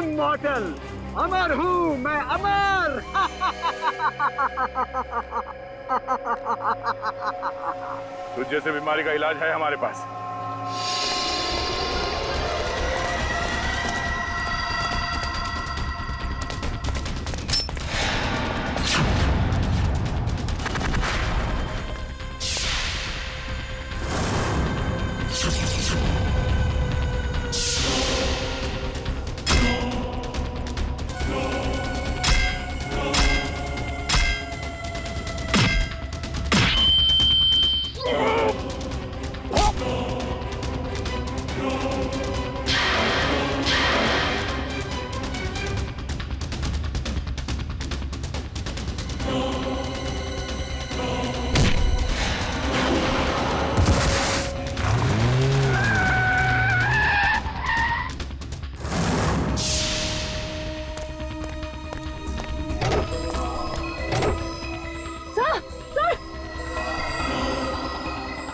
Immortal, अमर हूँ मैं, अमर। तुझ जैसे बीमारी का इलाज है हमारे पास।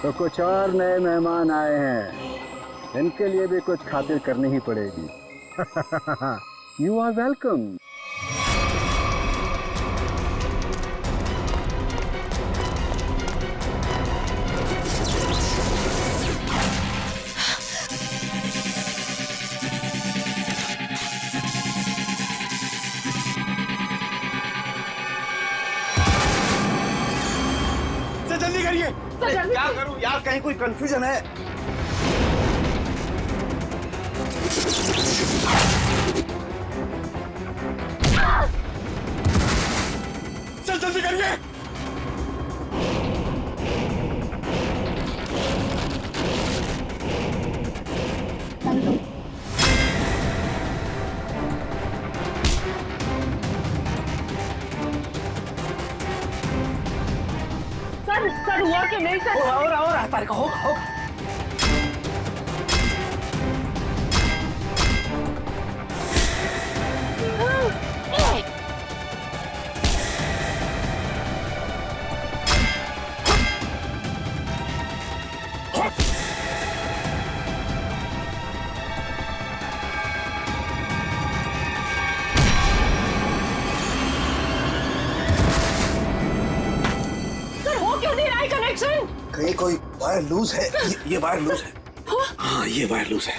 तो कुछ और नए मेहमान आए हैं, इनके लिए भी कुछ खातिर करनी ही पड़ेगी। You are welcome. जल्दी करिए। क्या करूं यार, कहीं कोई कंफ्यूजन है? चल जल्दी करिए। सर हुआ कि नहीं सर? हो रहा तारिक, होगा। कहीं कोई वायर लूज है। ये वायर लूज है। हाँ, ये वायर लूज है।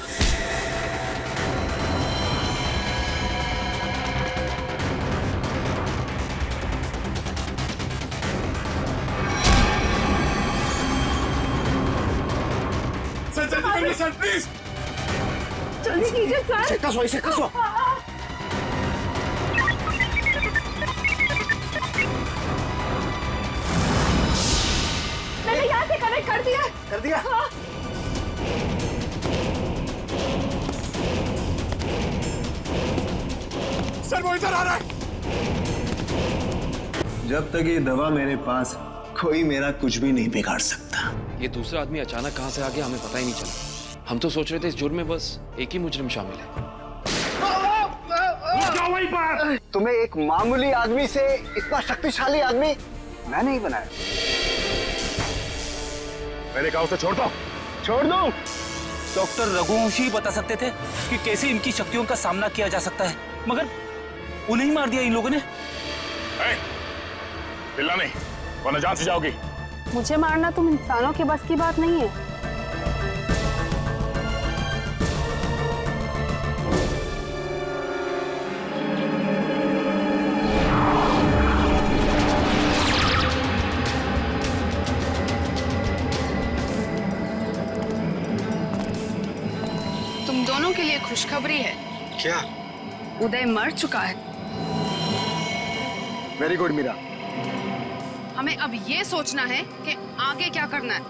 सर जल्दी करिए सर, प्लीज जल्दी कीजिए सर। इसे कसो। मैंने यहाँ से कनेक्ट कर दिया। हाँ। सर वो इधर आ रहा है। जब तक ये दवा मेरे पास, कोई मेरा कुछ भी नहीं बिगाड़ सकता। ये दूसरा आदमी अचानक कहाँ से आ गया, हमें पता ही नहीं चला। हम तो सोच रहे थे इस जुर्म में बस एक ही मुजरिम शामिल है। तुम्हें एक मामूली आदमी से इतना शक्तिशाली आदमी मैं नहीं बनाया। मैंने कहा उसे छोड़ दो। छोड़ दो। डॉक्टर रघुवंशी बता सकते थे कि कैसे इनकी शक्तियों का सामना किया जा सकता है, मगर उन्हें ही मार दिया इन लोगों ने। चिल्ला नहीं, वरना जान से जाओगी। मुझे मारना तुम इंसानों के बस की बात नहीं है। तुम दोनों के लिए खुशखबरी है। क्या? उदय मर चुका है। Very good Meera. हमें अब ये सोचना है कि आगे क्या करना है।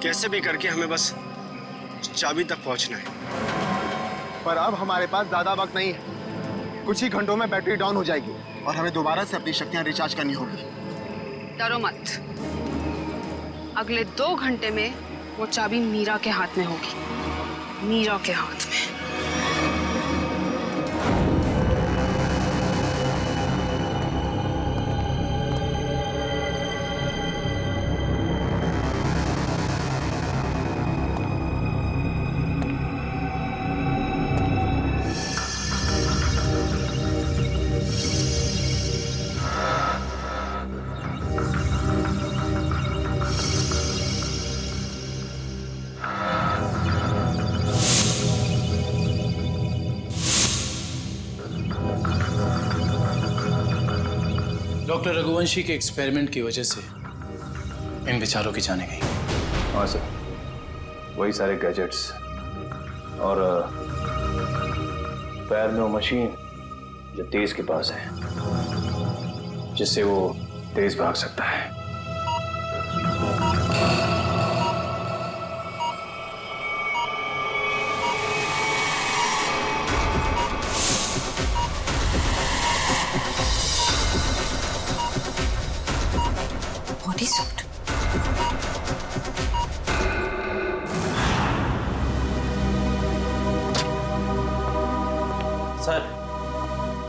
कैसे भी करके हमें बस चाबी तक पहुंचना है। पर अब हमारे पास ज्यादा वक्त नहीं है। कुछ ही घंटों में बैटरी डाउन हो जाएगी और हमें दोबारा से अपनी शक्तियां रिचार्ज करनी होगी। डरो मत, अगले 2 घंटे में वो चाबी मीरा के हाथ में होगी। मीरा के हाथ में। डॉक्टर रघुवंशी के एक्सपेरिमेंट की वजह से इन बेचारों की जाने गई। हाँ सर, वही सारे गैजेट्स और पैर में वो मशीन जो तेज के पास है, जिससे वो तेज भाग सकता है। Body suit. सर,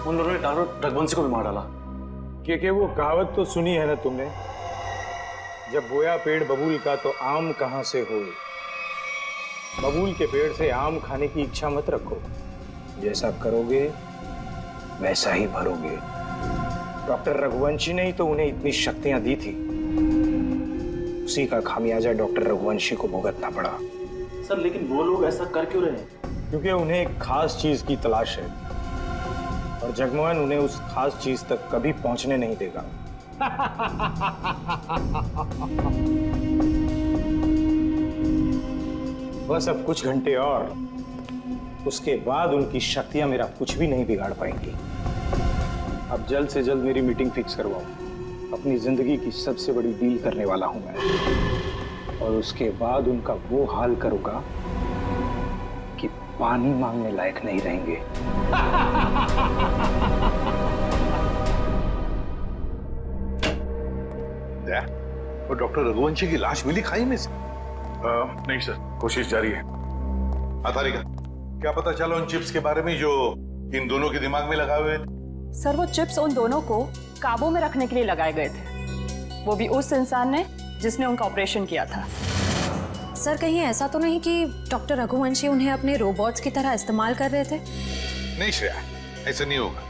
उन लोगों ने डॉक्टर रघुवंशी को भी मार डाला। कि वो कहावत तो सुनी है ना तुमने, जब बोया पेड़ बबूल का तो आम कहां से होए। बबूल के पेड़ से आम खाने की इच्छा मत रखो, जैसा करोगे वैसा ही भरोगे। डॉक्टर रघुवंशी ने ही तो उन्हें इतनी शक्तियां दी थी, उसी का खामियाजा डॉक्टर रघुवंशी को भुगतना पड़ा। सर, लेकिन वो लोग ऐसा कर क्यों रहे हैं? क्योंकि उन्हें एक खास चीज की तलाश है और जगमोहन उन्हें उस खास चीज तक कभी पहुंचने नहीं देगा। बस अब कुछ घंटे और, उसके बाद उनकी शक्तियां मेरा कुछ भी नहीं बिगाड़ पाएंगी। अब जल्द से जल्द मेरी मीटिंग फिक्स करवाओ। अपनी जिंदगी की सबसे बड़ी डील करने वाला हूं मैं, और उसके बाद उनका वो हाल करूंगा कि पानी मांगने लायक नहीं रहेंगे। वो डॉक्टर रघुवंशी की लाश मिली खाई में से? नहीं सर, कोशिश जारी है। तारिका, क्या पता चला उन चिप्स के बारे में जो इन दोनों के दिमाग में लगाए हुए थे? सर वो चिप्स उन दोनों को काबू में रखने के लिए लगाए गए थे, वो भी उस इंसान ने जिसने उनका ऑपरेशन किया था। सर कहीं ऐसा तो नहीं कि डॉक्टर रघुवंशी उन्हें अपने रोबोट्स की तरह इस्तेमाल कर रहे थे? नहीं श्रेया, ऐसा नहीं होगा।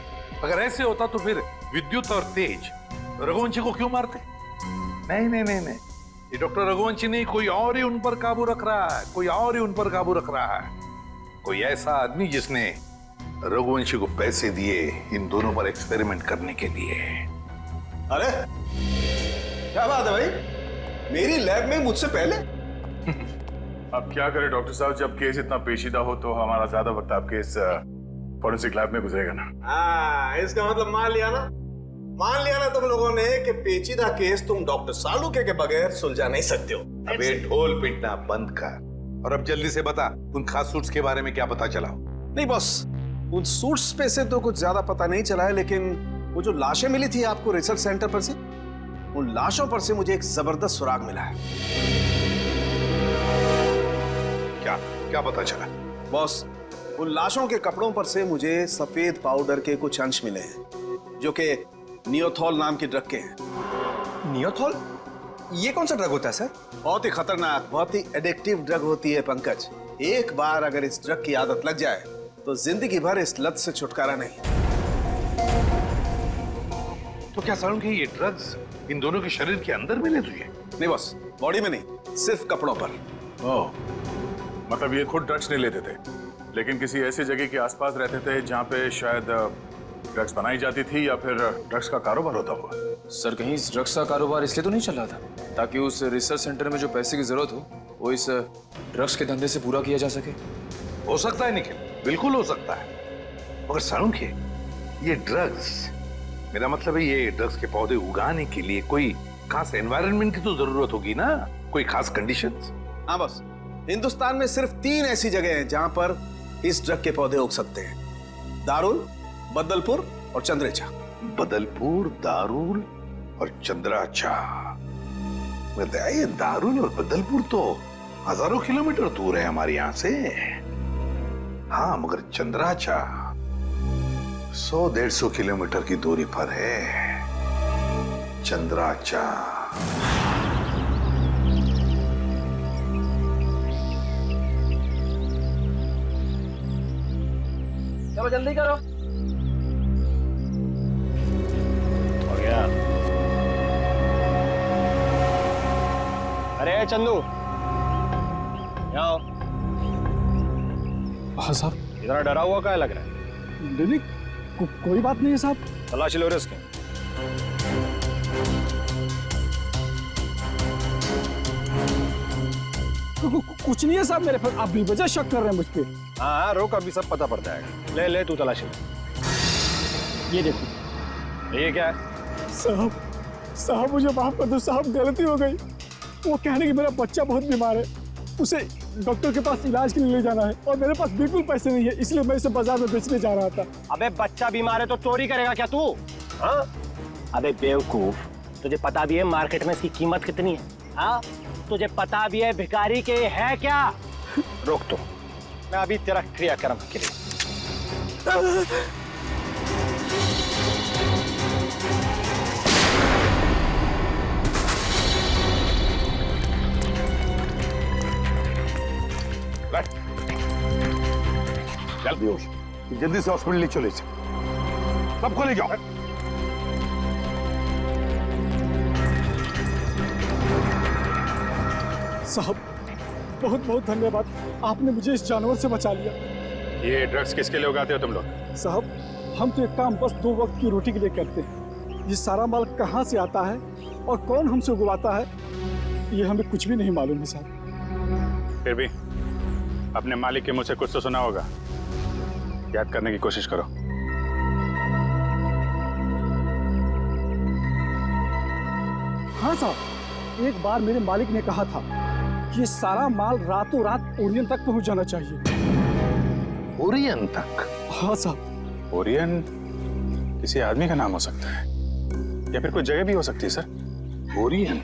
अगर ऐसे होता तो फिर विद्युत और तेज रघुवंशी को क्यों मारते? नहीं नहीं नहीं नहीं, ये डॉक्टर रघुवंशी नहीं, कोई और ही उन पर काबू रख रहा है, कोई और ही उन पर काबू रख रहा है। कोई ऐसा आदमी जिसने रघुवंशी को पैसे दिए इन दोनों पर एक्सपेरिमेंट करने के लिए। अरे क्या बात है भाई, मेरी लैब में मुझसे पहले। अब क्या करें डॉक्टर साहब, जब केस इतना पेचीदा हो तो हमारा ज्यादा वक्त आपके इस फॉरेंसिक लैब में गुजरेगा ना। हाँ, इसका मतलब मान लिया ना तुम लोगों ने कि पेचीदा केस तुम डॉक्टर सालुके के बगैर सुलझा नहीं सकते हो। अबे ढोल पिटना बंद कर, और अब जल्दी से बता उन खास सूट्स के बारे में क्या पता चला? नहीं बॉस, उन सूट्स पे से तो कुछ ज्यादा पता नहीं चला है, लेकिन वो जो लाशें मिली थी आपको रिसर्च सेंटर पर से, उन लाशों पर से मुझे एक जबरदस्त सुराग मिला है। क्या क्या पता चला? बॉस, उन लाशों के कपड़ों पर से मुझे सफेद पाउडर के कुछ अंश मिले हैं, जो कि नियोथॉल नाम की ड्रग के हैं। नियोथॉल? ये कौन सा ड्रग होता है सर? बहुत ही खतरनाक, बहुत ही एडिक्टिव ड्रग होती है पंकज। एक बार अगर इस ड्रग की आदत लग जाए तो जिंदगी भर इस लत से छुटकारा नहीं। तो क्या सालू के ये ड्रग्स इन दोनों के शरीर के अंदर मिले तुझे? नहीं बॉस, बॉडी में नहीं, सिर्फ कपड़ों पर। ओह, मतलब ये खुद ड्रग्स नहीं लेते थे, लेकिन किसी ऐसी जगह के आसपास रहते थे जहाँ पे शायद ड्रग्स बनाई जाती थी या फिर ड्रग्स का कारोबार होता हुआ। सर कहीं इस ड्रग्स का कारोबार इसलिए तो नहीं चल रहा था ताकि उस रिसर्च सेंटर में जो पैसे की जरूरत हो वो इस ड्रग्स के धंधे से पूरा किया जा सके? हो सकता है निखिल, बिल्कुल हो सकता है, मगर सालू के ये ड्रग्स, मेरा मतलब है ये ड्रग्स के पौधे उगाने के लिए कोई खास एनवायरनमेंट की तो जरूरत होगी ना, कोई खास कंडीशंस? हाँ बस, हिंदुस्तान में सिर्फ 3 ऐसी जगह हैं जहां पर इस ड्रग के पौधे उग सकते हैं: दारुल, बदलपुर और चंद्रेचा। बदलपुर, दारुल और चंद्राचा। ये दारुल और बदलपुर तो हजारों किलोमीटर दूर है हमारे यहाँ से। हाँ, मगर चंद्राचा 100-150 किलोमीटर की दूरी पर है। चंद्राचा चलो जल्दी करो। हो गया। अरे चंदू, आओ। हाँ साहब। इतना डरा हुआ क्या लग रहा है? नहीं, कोई बात नहीं है साहब। तलाशी लो रे इसकी। कुछ नहीं है साहब मेरे पर, आप बेवजह शक कर रहे हैं मुझ पे। हाँ रोक, अभी सब पता पड़ जाएगा। ले ले तू तलाशी। ये देखो। ये क्या है? साहब मुझे माफ कर दो साहब, गलती हो गई। वो कहने कि मेरा बच्चा बहुत बीमार है, उसे डॉक्टर के पास इलाज के लिए ले जाना है और मेरे पास बिल्कुल पैसे नहीं है, इसलिए मैं इसे बाजार में बेचने जा रहा था। अबे बच्चा बीमार है तो चोरी करेगा क्या तू? हाँ? अबे बेवकूफ, तुझे पता भी है मार्केट में इसकी कीमत कितनी है? हाँ? तुझे पता भी है भिखारी के है क्या? रोक तो, मैं अभी तेरा क्रियाक्रम के लिए। चल बेहोश, जल्दी से हॉस्पिटल ले चले, सबको ले जाओ। साहब बहुत बहुत धन्यवाद, आपने मुझे इस जानवर से बचा लिया। ये ड्रग्स किसके लिए उगाते हो तुम लोग? साहब हम तो एक काम बस 2 वक्त की रोटी के लिए करते हैं। ये सारा माल कहाँ से आता है और कौन हमसे उगवाता है, ये हमें कुछ भी नहीं मालूम है साहब। फिर भी अपने मालिक के मुंह से कुछ तो सुना होगा, याद करने की कोशिश करो। हाँ साहब, एक बार मेरे मालिक ने कहा था कि ये सारा माल रातों रात ओरियन तक पहुंच जाना चाहिए। ओरियन तक? हाँ साहब। ओरियन किसी आदमी का नाम हो सकता है या फिर कोई जगह भी हो सकती है सर। ओरियन?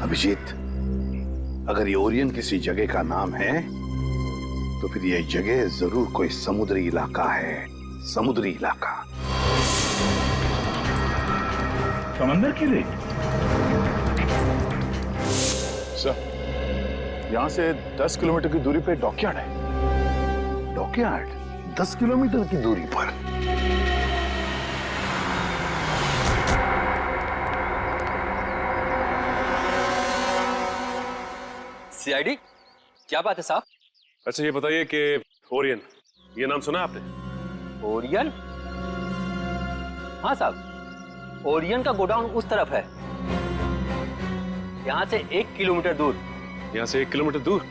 अभिजीत, अगर ये ओरियन किसी जगह का नाम है तो फिर ये जगह जरूर कोई समुद्री इलाका है। समुद्री इलाका। समंदर के लिए? सर, यहां से 10 किलोमीटर की दूरी पे डॉकयार्ड है। डॉकयार्ड? 10 किलोमीटर की दूरी पर? सीआईडी, क्या बात है साहब? अच्छा ये बताइए कि ओरियन, ये नाम सुना आपने? ओरियन? हाँ साहब, ओरियन का गोडाउन उस तरफ है, यहाँ से 1 किलोमीटर दूर। यहाँ से 1 किलोमीटर दूर?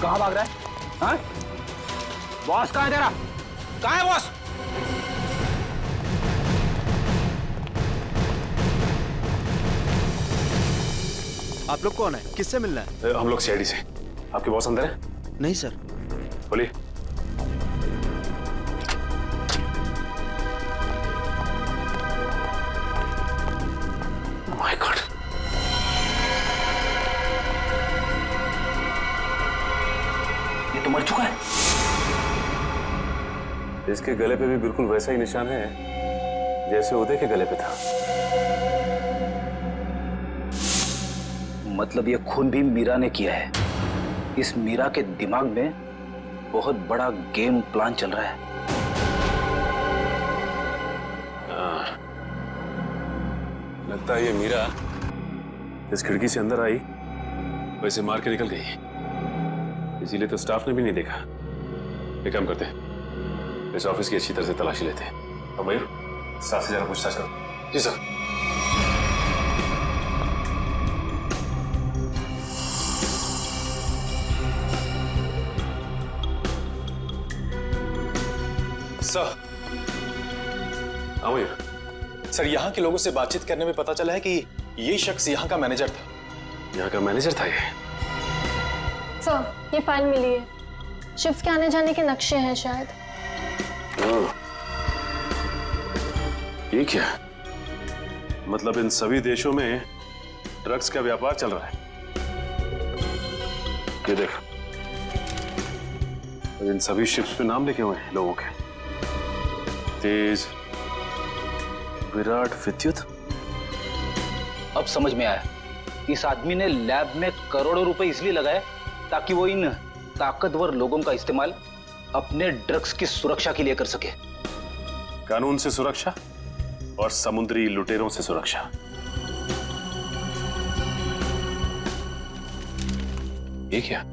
कहाँ भाग रहा है? हाँ? बॉस कहाँ है तेरा? कहाँ है बॉस? आप लोग कौन है? किससे मिलना है? हम लोग सीआईडी से। आपके बॉस अंदर है? नहीं सर। बोलिए। माय गॉड, ये तो मर चुका है। इसके गले पे भी बिल्कुल वैसा ही निशान है जैसे उदय के गले पे था। मतलब ये खून भी मीरा ने किया है। इस मीरा के दिमाग में बहुत बड़ा गेम प्लान चल रहा है। लगता है ये मीरा इस खिड़की से अंदर आई, वैसे मार के निकल गई, इसीलिए तो स्टाफ ने भी नहीं देखा। एक काम करते हैं, इस ऑफिस की अच्छी तरह से तलाशी लेते हैं। और मयूर, स्टाफ से जरा पूछताछ करो। जी सर। सर, आमिर, सर यहाँ के लोगों से बातचीत करने में पता चला है कि ये शख्स यहाँ का मैनेजर था। यहाँ का मैनेजर था ये? सर, ये फाइल मिली है। शिप्स के आने जाने के नक्शे हैं शायद। ये क्या? मतलब इन सभी देशों में ड्रग्स का व्यापार चल रहा है। ये देख, इन सभी शिप्स पे नाम लिखे हुए हैं लोगों के। तेज, विराट, विद्युत। अब समझ में आया, इस आदमी ने लैब में करोड़ों रुपए इसलिए लगाए ताकि वो इन ताकतवर लोगों का इस्तेमाल अपने ड्रग्स की सुरक्षा के लिए कर सके। कानून से सुरक्षा और समुद्री लुटेरों से सुरक्षा। ये क्या?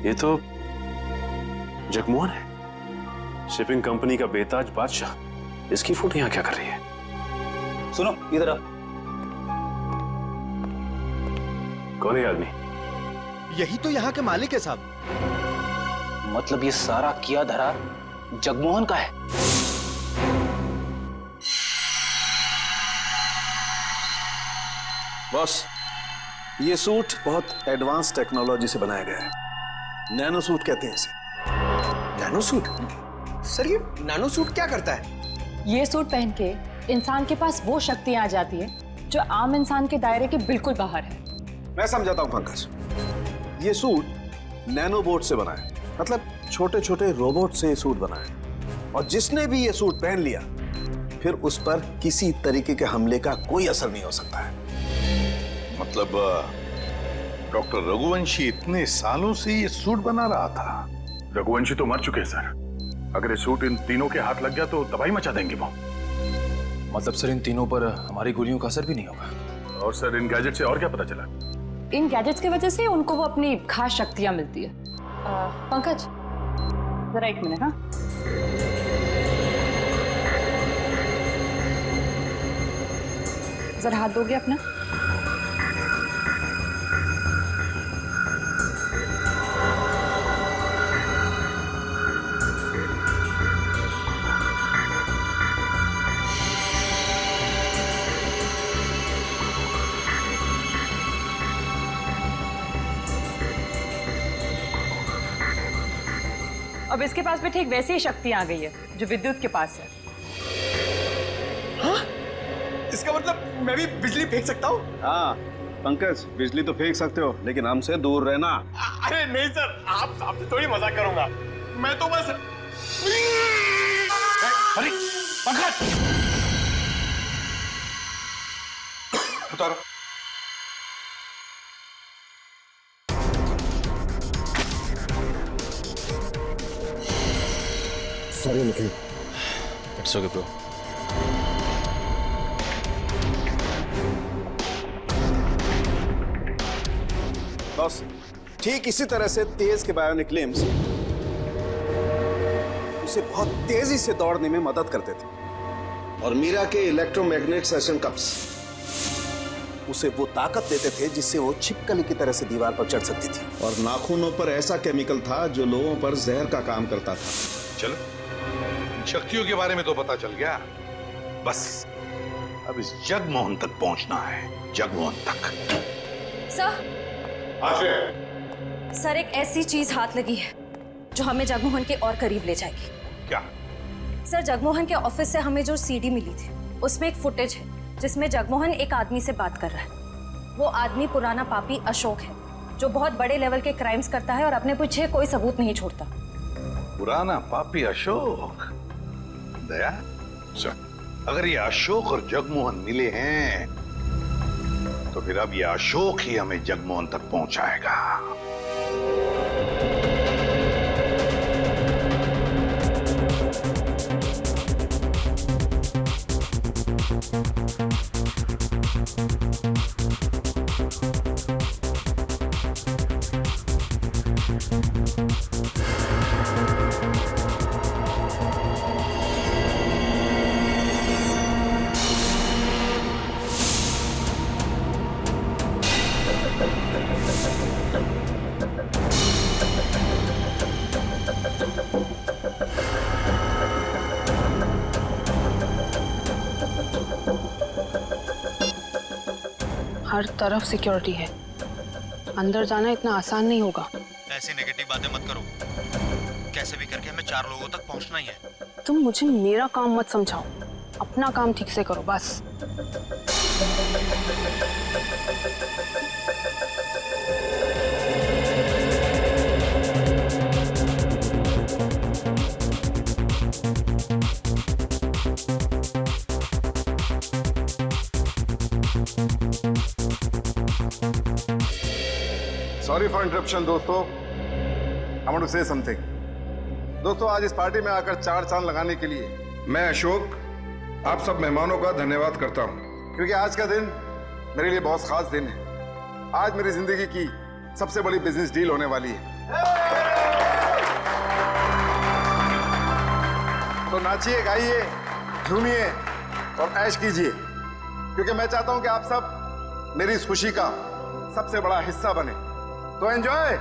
ये तो जगमोहन है, शिपिंग कंपनी का बेताज बादशाह। इसकी फोटो यहां क्या कर रही है? सुनो, इधर आ। कौन है आदमी? यही तो यहाँ के मालिक है साहब। मतलब ये सारा किया धरा जगमोहन का है। बॉस, ये सूट बहुत एडवांस टेक्नोलॉजी से बनाया गया है। नैनो सूट कहते हैं इसे। Nano suit? सर, ये नैनो सूट क्या करता है? ये सूट पहन के इंसान के पास वो शक्तियां आ जाती है जो आम इंसान के दायरे के बिल्कुल बाहर है। मैं समझाता हूं पंकज। ये सूट नैनो बोट से बना है, मतलब छोटे छोटे रोबोट से ये सूट बना है। और जिसने भी ये सूट पहन लिया, फिर उस पर किसी तरीके के हमले का कोई असर नहीं हो सकता है। मतलब डॉक्टर रघुवंशी इतने सालों से ये सूट बना रहा था? रघुवंशी तो मर चुके हैं सर। अगर ये सूट इन तीनों के हाथ लग गया तो तबाही मचा देंगे वो। मतलब सर, इन तीनों पर हमारी गोलियों का असर भी नहीं होगा? और सर, इन गैजेट से और क्या पता चला? इन गैजेट्स की वजह से उनको वो अपनी खास शक्तियां मिलती है। पंकज, जरा एक मिनट। हाँ, जरा हाथ दोगे अपना? अब इसके पास भी ठीक वैसी ही शक्ति आ गई है जो विद्युत के पास है। हाँ? इसका मतलब मैं भी बिजली फेंक सकता हूँ? हाँ पंकज, बिजली तो फेंक सकते हो, लेकिन हमसे दूर रहना। अरे नहीं सर, आपसे थोड़ी मजाक करूंगा। मैं तो बस। अरे पंकज, उतारो। Sorry Nikhil. It's okay bro. Boss, ठीक इसी तरह से तेज के बायोनिक लिम्स उसे बहुत तेजी से दौड़ने में मदद करते थे, और मीरा के इलेक्ट्रोमैग्नेट सेशन कप्स उसे वो ताकत देते थे जिससे वो छिपकली की तरह से दीवार पर चढ़ सकती थी। और नाखूनों पर ऐसा केमिकल था जो लोगों पर जहर का काम करता था। चलो, शक्तियों के बारे में तो पता चल गया। बस अब इस जगमोहन तक पहुंचना है। जगमोहन तक। सर, एक ऐसी चीज हाथ लगी है जो हमें जगमोहन के और करीब ले जाएगी। क्या? सर, जगमोहन के ऑफिस से हमें जो सीडी मिली थी उसमें एक फुटेज है जिसमें जगमोहन एक आदमी से बात कर रहा है। वो आदमी पुराना पापी अशोक है जो बहुत बड़े लेवल के क्राइम्स करता है और अपने पीछे कोई सबूत नहीं छोड़ता। पुराना पापी अशोक? दया, अगर ये अशोक और जगमोहन मिले हैं तो फिर अब ये अशोक ही हमें जगमोहन तक पहुंचाएगा। हर तरफ सिक्योरिटी है, अंदर जाना इतना आसान नहीं होगा। ऐसी नेगेटिव बातें मत करो, कैसे भी करके हमें 4 लोगों तक पहुंचना ही है। तुम मुझे मेरा काम मत समझाओ, अपना काम ठीक से करो बस। सॉरी फॉर इंटरप्शन दोस्तों, I want to say something. दोस्तों, आज इस पार्टी में आकर 4 चांद लगाने के लिए मैं अशोक आप सब मेहमानों का धन्यवाद करता हूं, क्योंकि आज का दिन मेरे लिए बहुत खास दिन है। आज मेरी जिंदगी की सबसे बड़ी बिजनेस डील होने वाली है। तो नाचिए, गाइए, झूमिए और ऐश कीजिए, क्योंकि मैं चाहता हूं कि आप सब मेरी इस खुशी का सबसे बड़ा हिस्सा बने। तो एंजॉय।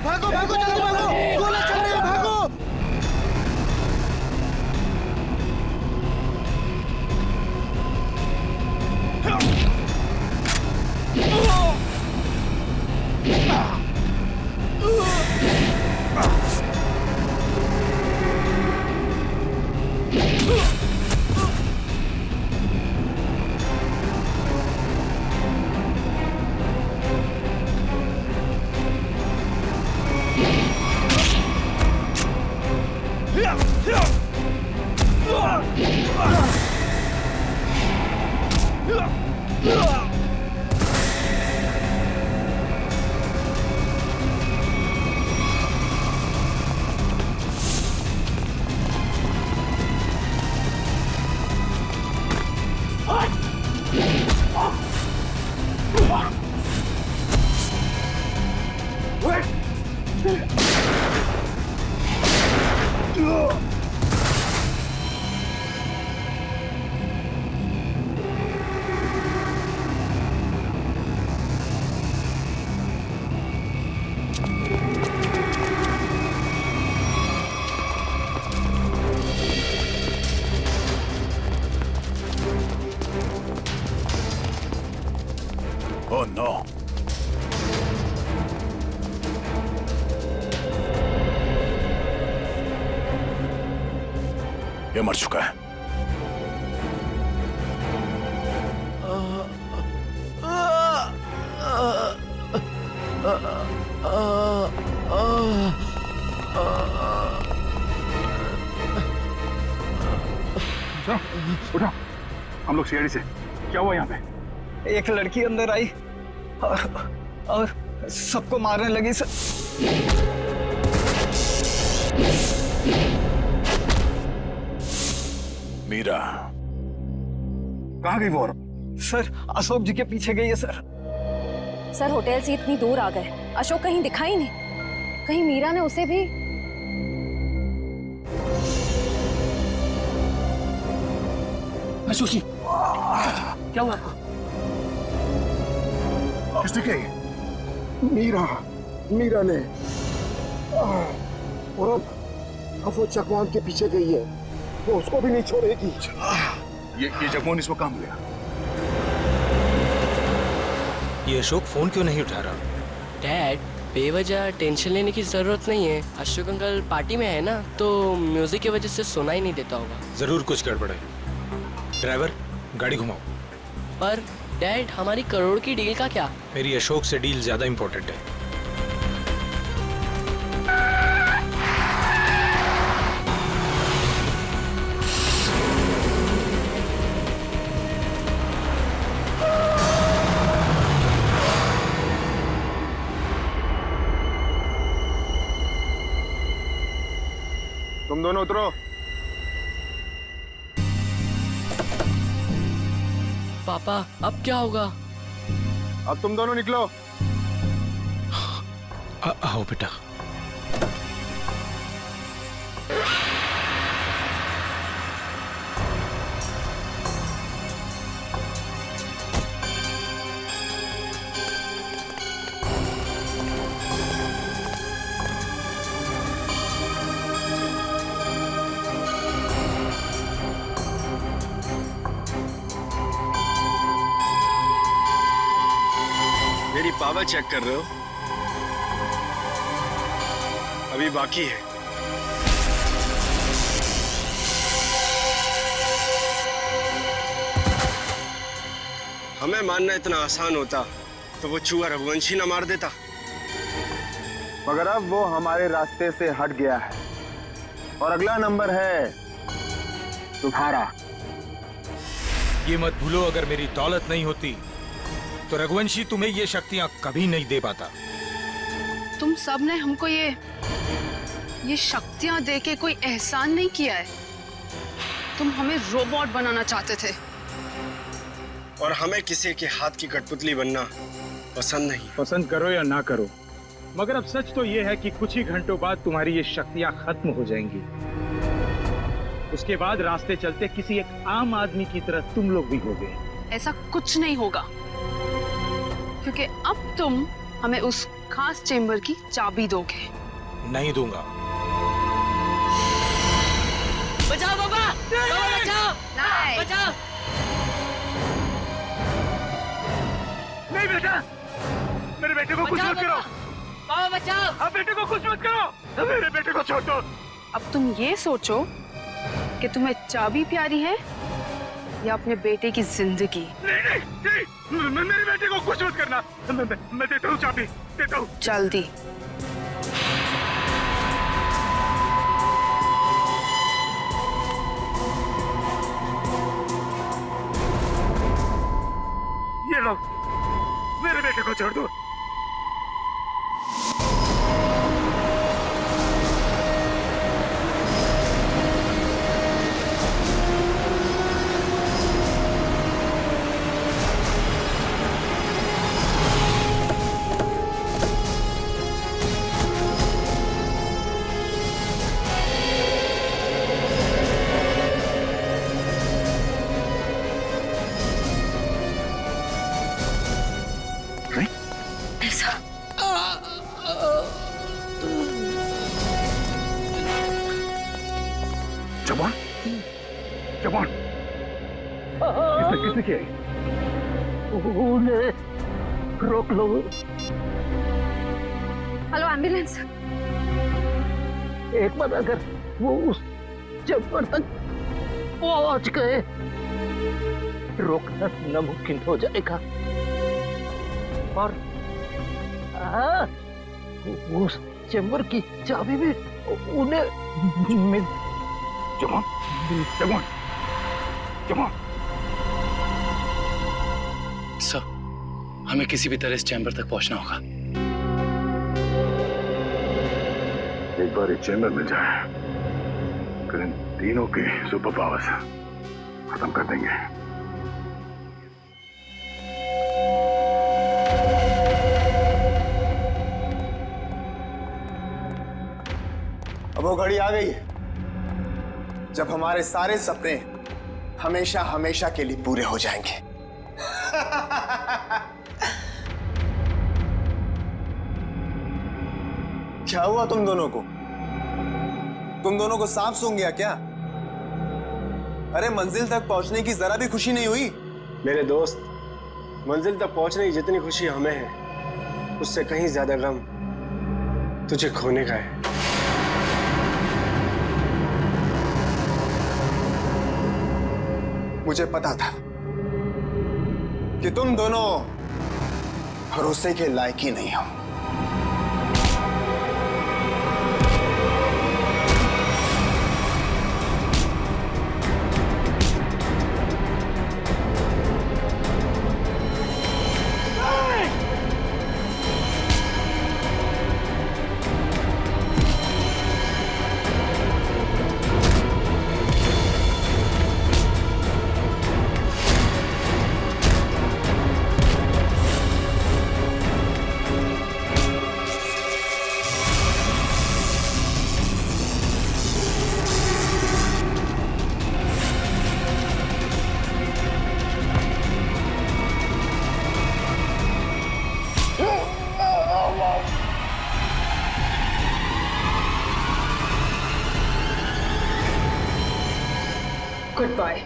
भागो भागो, जल्दी भागो, गोले चल रहे हैं, भागो। Oh no! ये मर चुका है। चलो उठो, हम लोग सीआईडी से। क्या हुआ यहाँ पे? एक लड़की अंदर आई और सबको मारने लगी सर। मीरा कहाँ गई वो? सर अशोक जी के पीछे गई है सर। सर होटल से इतनी दूर आ गए, अशोक कहीं दिखाई नहीं। कहीं मीरा ने उसे भी। अशोक जी क्या हुआ आपको? बताओ। किसने किया ये? मीरा ने। और अब वो चकवान के पीछे गई है, वो उसको भी नहीं छोड़ेगी। ये जगमोहन इसमें काम लिया। ये अशोक फोन क्यों नहीं उठा रहा? डैड, बेवजह टेंशन लेने की जरूरत नहीं है। अशोक अंकल पार्टी में है ना, तो म्यूजिक की वजह से सुना ही नहीं देता होगा। जरूर कुछ गड़बड़ है। ड्राइवर, गाड़ी घुमाओ। पर डैड, हमारी करोड़ की डील का क्या? मेरी अशोक से डील ज्यादा इंपॉर्टेंट है। तुम दोनों उतरो। पापा, अब क्या होगा? अब तुम दोनों निकलो। आओ बेटा। मेरी पावर चेक कर रहे हो? अभी बाकी है। हमें मानना इतना आसान होता तो वो चूहा रघुवंशी ना मार देता। मगर अब वो हमारे रास्ते से हट गया है और अगला नंबर है तुम्हारा। ये मत भूलो, अगर मेरी दौलत नहीं होती तो रघुवंशी तुम्हें ये शक्तियां कभी नहीं दे पाता। तुम सब ने हमको ये शक्तियां देके कोई एहसान नहीं किया है। तुम हमें रोबोट बनाना चाहते थे और हमें किसी के हाथ की कठपुतली बनना पसंद नहीं। पसंद करो या ना करो, मगर अब सच तो ये है कि कुछ ही घंटों बाद तुम्हारी ये शक्तियां खत्म हो जाएंगी। उसके बाद रास्ते चलते किसी एक आम आदमी की तरह तुम लोग भी होगे। ऐसा कुछ नहीं होगा, क्योंकि अब तुम हमें उस खास चेंबर की चाबी दोगे। नहीं दूंगा। बचाओ पापा! पापा बचाओ! नहीं। बचाओ! नहीं बेटा, मेरे बेटे को कुछ मत करो। पापा बचाओ! अब बेटे को कुछ मत करो। मेरे बेटे को छोड़ दो। अब तुम ये सोचो कि तुम्हें चाबी प्यारी है या अपने बेटे की जिंदगी। नहीं, मेरे बेटे को कुछ मत करना। मैं देता हूँ चाबी, देता हूँ। जल्दी। ये लो, मेरे बेटे को छोड़ दो। जवान, किसने किया? उन्हें रोक लो। Hello ambulance. एक बार अगर वो उस चेंबर तक पहुंच गए, रोकना नामुमकिन हो जाएगा। और उस चेंबर की चाबी भी उन्हें मिल। जवान, जवान, जवान। सर, हमें किसी भी तरह इस चैम्बर तक पहुंचना होगा। एक बार ये चैम्बर मिल जाए, फिर इन तीनों की सुपर पावर्स खत्म कर देंगे। अब वो घड़ी आ गई है जब हमारे सारे सपने हमेशा हमेशा के लिए पूरे हो जाएंगे। क्या हुआ तुम दोनों को? तुम दोनों को सांप सूंघ गया क्या? अरे मंजिल तक पहुंचने की जरा भी खुशी नहीं हुई? मेरे दोस्त, मंजिल तक पहुंचने की जितनी खुशी हमें है, उससे कहीं ज्यादा गम तुझे खोने का है। मुझे पता था कि तुम दोनों भरोसे के लायक ही नहीं हो। Goodbye.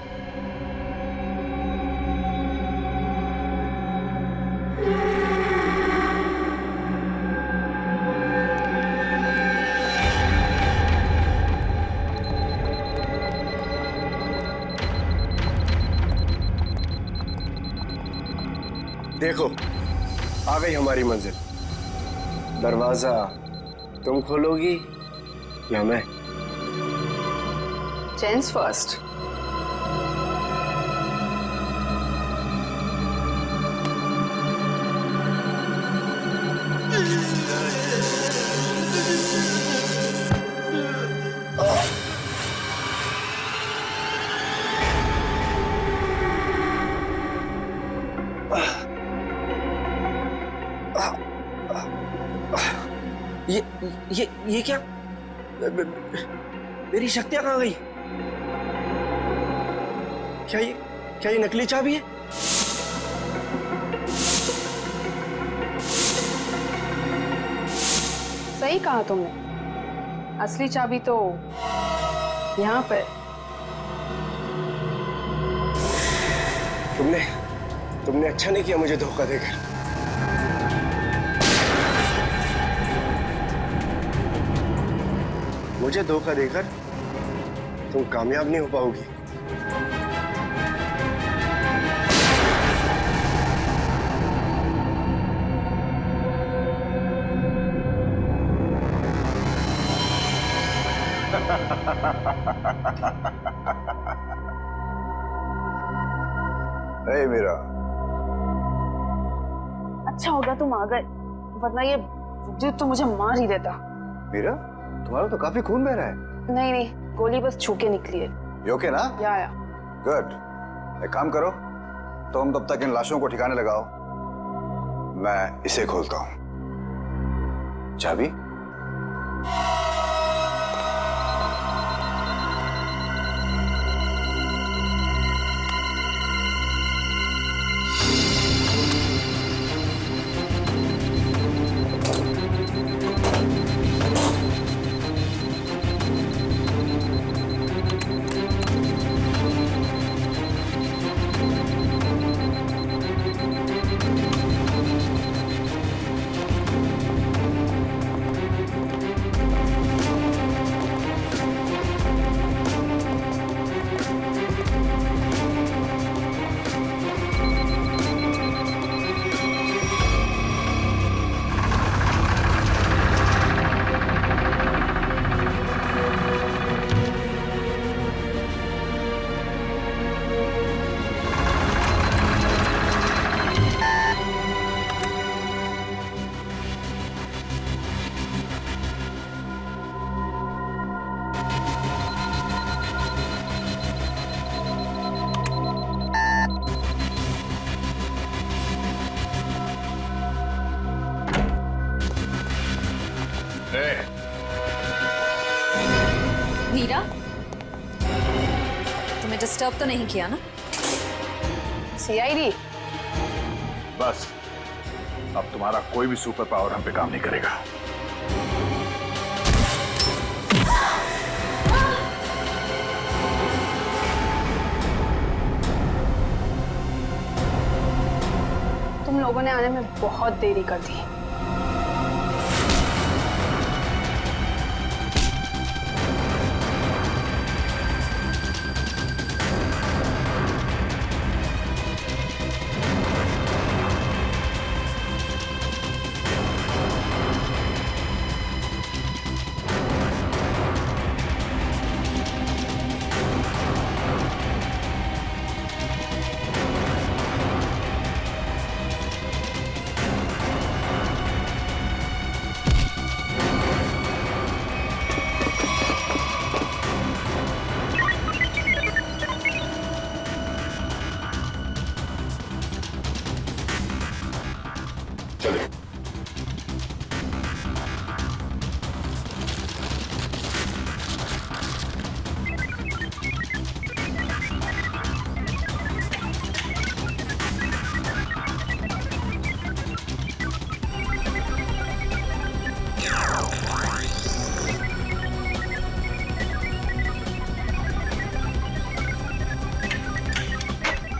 देखो, आ गई हमारी मंजिल। दरवाजा तुम खोलोगी या मैं? Gents first. ये क्या? मेरी शक्तियां कहाँ गई? क्या ये नकली चाबी है? सही कहा तुमने, असली चाबी तो यहाँ पर। तुमने अच्छा नहीं किया मुझे धोखा देकर। मुझे धोखा देकर तुम कामयाब नहीं हो पाओगी। ए मीरा, अच्छा होगा तुम आ गए, वरना ये विद्युत तो मुझे मार ही देता। मीरा, तुम्हारा तो काफी खून बह रहा है। नहीं, गोली बस छू के निकली है। ये ओके ना? या। गुड। एक काम करो, तुम तब तक इन लाशों को ठिकाने लगाओ, मैं इसे खोलता हूं। चाबी? मीरा, तुम्हें डिस्टर्ब तो नहीं किया ना? सीआईडी? बस अब तुम्हारा कोई भी सुपर पावर हम पे काम नहीं करेगा। लोगों ने आने में बहुत देरी कर दी।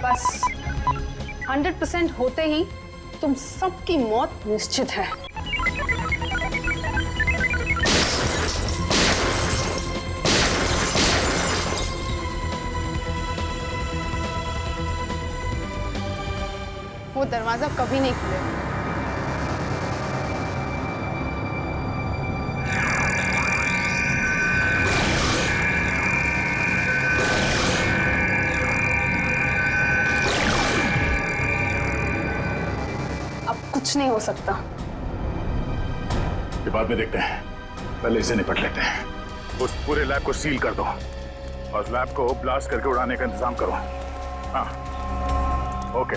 बस 100% होते ही तुम सबकी मौत निश्चित है। वो दरवाजा कभी नहीं खुलेगा। कुछ नहीं हो सकता। ये बाद में देखते हैं, पहले इसे निपट लेते हैं। उस पूरे लैब को सील कर दो और लैब को ब्लास्ट करके उड़ाने का इंतजाम करो। हाँ, ओके।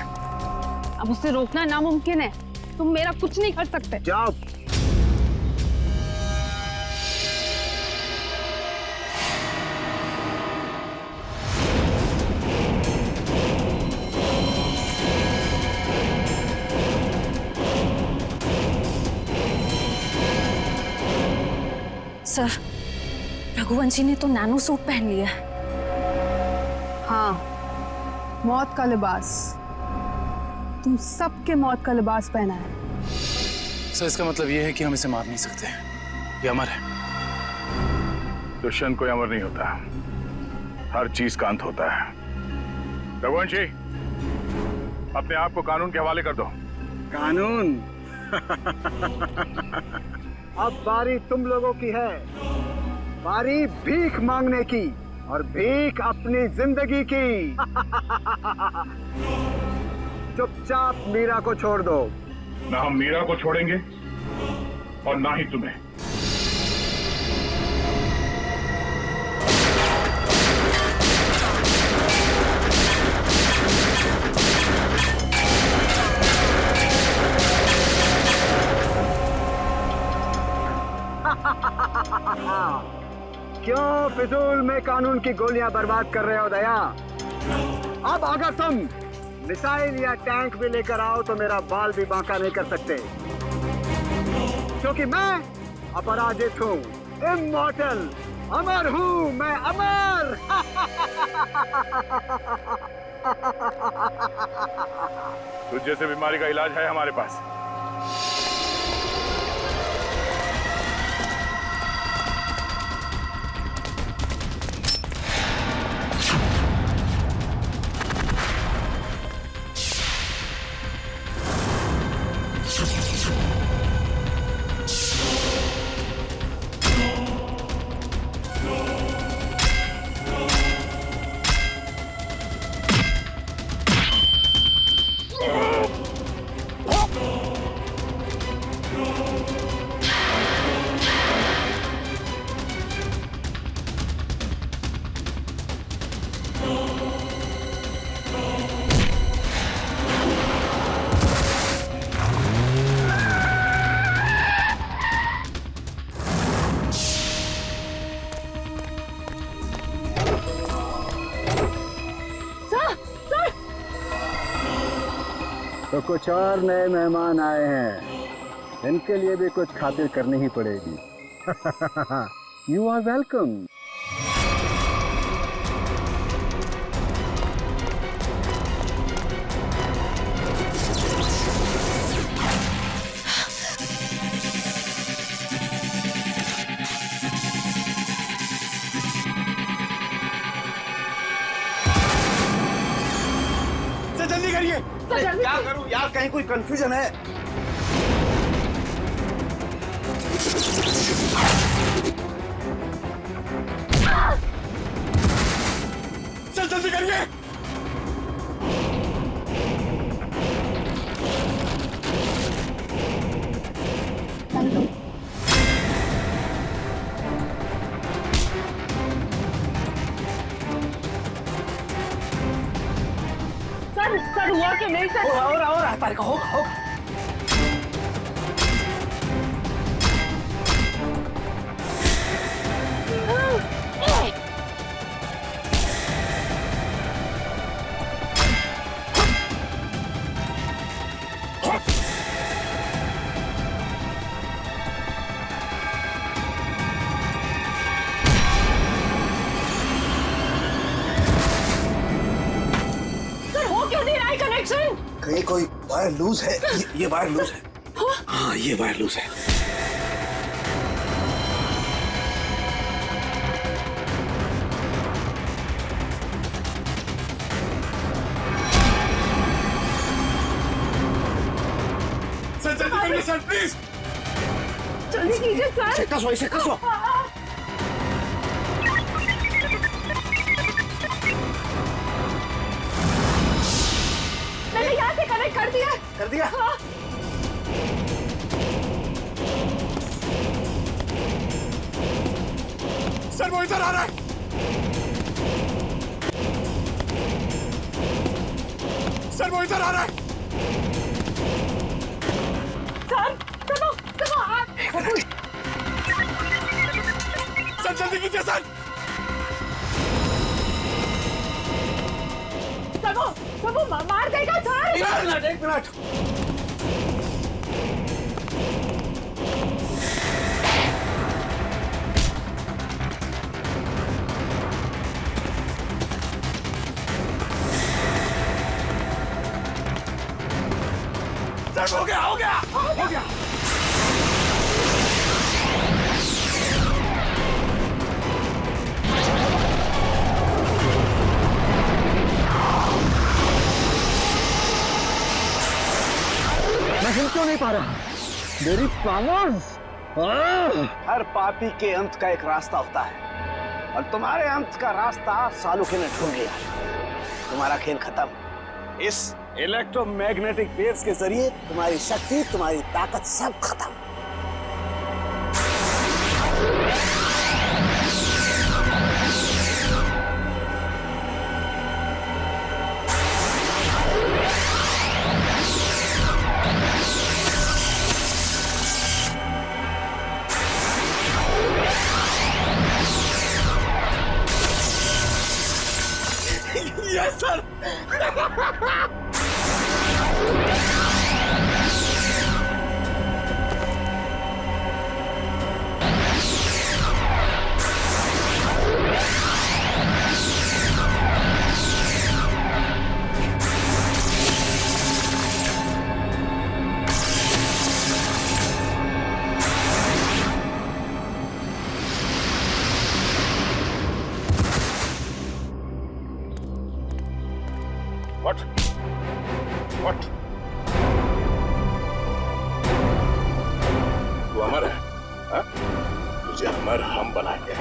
अब उसे रोकना नामुमकिन है। तुम मेरा कुछ नहीं कर सकते। जाओ। सर, रघुवंशी ने तो नैनो सूट पहन लिया है। हाँ, मौत का लिबास। तुम सबके मौत का लिबास पहना है। सर, इसका मतलब ये है कि हम इसे मार नहीं सकते। ये अमर है। दुष्यंत कोई अमर नहीं होता, हर चीज का अंत होता है। रघुवंशी, अपने आप को कानून के हवाले कर दो। कानून? अब बारी तुम लोगों की है। बारी भीख मांगने की, और भीख अपनी जिंदगी की। चुपचाप मीरा को छोड़ दो। ना हम मीरा को छोड़ेंगे और ना ही तुम्हें। क्यों फिजूल में कानून की गोलियां बर्बाद कर रहे हो दया? अब अगर तुम मिसाइल या टैंक भी लेकर आओ तो मेरा बाल भी बांका नहीं कर सकते, क्योंकि मैं अपराजित हूँ, इमॉर्टल, अमर हूँ मैं, अमर। तुझ जैसे बीमारी का इलाज है हमारे पास। तो कुछ और नए मेहमान आए हैं, इनके लिए भी कुछ खातिर करनी ही पड़ेगी। You are welcome. जल्दी करिए। क्या करूं यार, कहीं कोई कंफ्यूजन है? चल जल्दी करिए। सर हुआ कि नहीं सर? हो रहा है तारिका, होगा। कहीं कोई वायर लूज है। ये वायर लूज है। हाँ, ये वायर लूज है। सर जल्दी करिए सर, प्लीज जल्दी कीजिए सर। इसे कसो। मैंने यहाँ से कनेक्ट कर दिया। कर दिया? हाँ। सर वो इधर आ रहा है। सर वो इधर आ रहा है। सर सर जल्दी कीजिए सर। वो मार देगा सर। एक मिनट। सर हो गया। मैं हिल क्यों नहीं पा रहा? मेरी पावर्स। हर पापी के अंत का एक रास्ता होता है और तुम्हारे अंत का रास्ता सालुके ने ढूंढ लिया। तुम्हारा खेल खत्म। इस इलेक्ट्रोमैग्नेटिक वेव्स के जरिए तुम्हारी शक्ति, तुम्हारी ताकत सब खत्म। Yes sir. What? तू अमर है, हाँ? तुझे अमर हम बनाएंगे।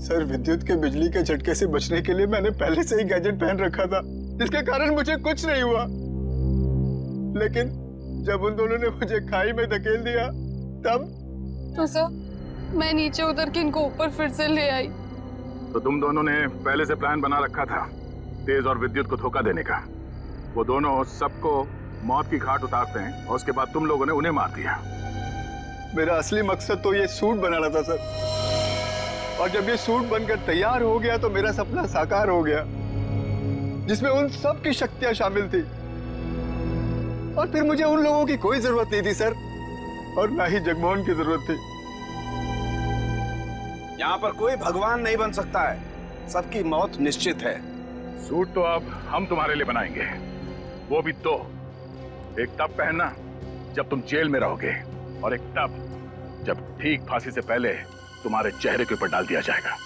सर, विद्युत के बिजली के झटके से बचने के लिए मैंने पहले से ही गैजेट पहन रखा था, जिसके कारण मुझे कुछ नहीं हुआ। लेकिन जब उन दोनों ने मुझे खाई में धकेल दिया, तब तो सर मैं नीचे उतर के इनको ऊपर फिर से ले आई। तो तुम दोनों ने पहले से प्लान बना रखा था तेज और विद्युत को धोखा देने का। वो दोनों सबको मौत की घाट उतारते हैं और उसके बाद तुम लोगों ने उन्हें मार दिया। मेरा असली मकसद तो ये सूट बनाना था सर, और जब ये सूट बनकर तैयार हो गया तो मेरा सपना साकार हो गया, जिसमें उन सब की शक्तियां शामिल थी। और फिर मुझे उन लोगों की कोई जरूरत नहीं थी सर, और ना ही जगमोहन की जरूरत थी। यहाँ पर कोई भगवान नहीं बन सकता है, सबकी मौत निश्चित है। सूट तो अब हम तुम्हारे लिए बनाएंगे, वो भी दो। एक तब पहनना जब तुम जेल में रहोगे, और एक तब जब ठीक फांसी से पहले तुम्हारे चेहरे के ऊपर डाल दिया जाएगा।